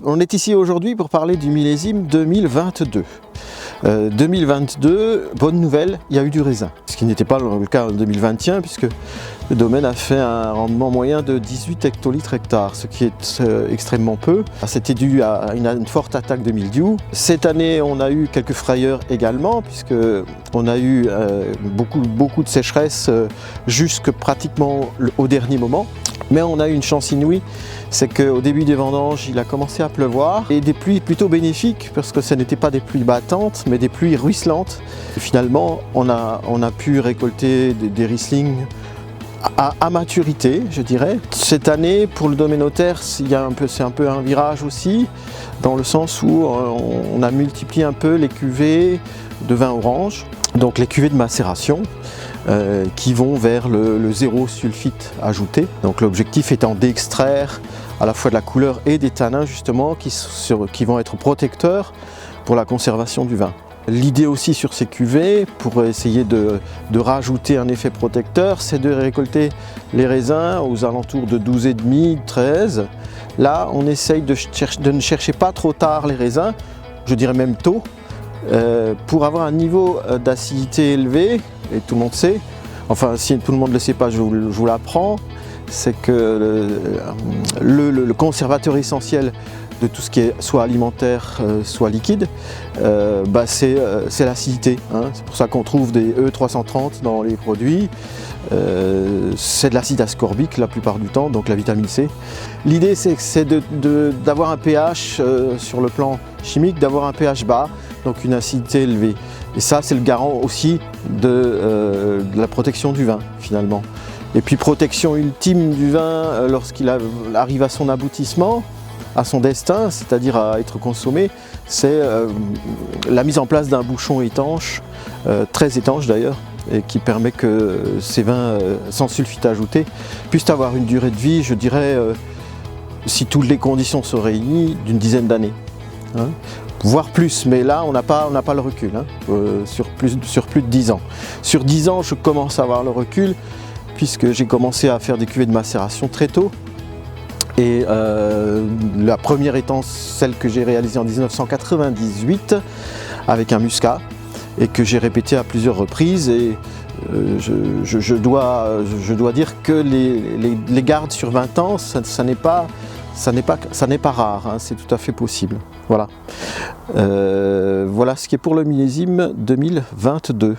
On est ici aujourd'hui pour parler du millésime 2022. 2022, bonne nouvelle, il y a eu du raisin. Ce qui n'était pas le cas en 2021 puisque le domaine a fait un rendement moyen de 18 hectolitres hectare, ce qui est extrêmement peu. C'était dû à une forte attaque de mildiou. Cette année, on a eu quelques frayeurs également puisque on a eu beaucoup de sécheresse jusque pratiquement au dernier moment. Mais on a eu une chance inouïe, c'est qu'au début des vendanges, il a commencé à pleuvoir et des pluies plutôt bénéfiques parce que ce n'étaient pas des pluies battantes mais des pluies ruisselantes. Et finalement, on a pu récolter des Riesling à maturité, je dirais. Cette année, pour le domaine Notaire, c'est un peu un virage aussi, dans le sens où on a multiplié un peu les cuvées de vin orange, donc les cuvées de macération. Qui vont vers le zéro sulfite ajouté. Donc l'objectif étant d'extraire à la fois de la couleur et des tanins justement qui vont être protecteurs pour la conservation du vin. L'idée aussi sur ces cuvées, pour essayer de rajouter un effet protecteur, c'est de récolter les raisins aux alentours de 12,5, 13. Là, on essaye de ne chercher pas trop tard les raisins, je dirais même tôt, pour avoir un niveau d'acidité élevé. Et tout le monde sait, enfin si tout le monde ne le sait pas, je vous l'apprends, c'est que le conservateur essentiel de tout ce qui est soit alimentaire, soit liquide, c'est l'acidité. Hein. C'est pour ça qu'on trouve des E330 dans les produits. C'est de l'acide ascorbique la plupart du temps, donc la vitamine C. L'idée c'est d'avoir un pH sur le plan chimique, d'avoir un pH bas, donc une acidité élevée. Et ça c'est le garant aussi de la protection du vin finalement. Et puis protection ultime du vin lorsqu'il arrive à son aboutissement, à son destin, c'est-à-dire à être consommé, c'est la mise en place d'un bouchon étanche, très étanche d'ailleurs, et qui permet que ces vins sans sulfite ajouté puissent avoir une durée de vie, je dirais, si toutes les conditions sont réunies, d'une dizaine d'années. Hein, voire plus, mais là on n'a pas le recul, hein, sur plus de 10 ans. Sur 10 ans, je commence à avoir le recul, puisque j'ai commencé à faire des cuvées de macération très tôt. Et la première étant celle que j'ai réalisée en 1998 avec un muscat et que j'ai répété à plusieurs reprises. Et je dois dire que les gardes sur 20 ans, ça n'est pas rare, hein, c'est tout à fait possible. Voilà. Voilà ce qui est pour le millésime 2022.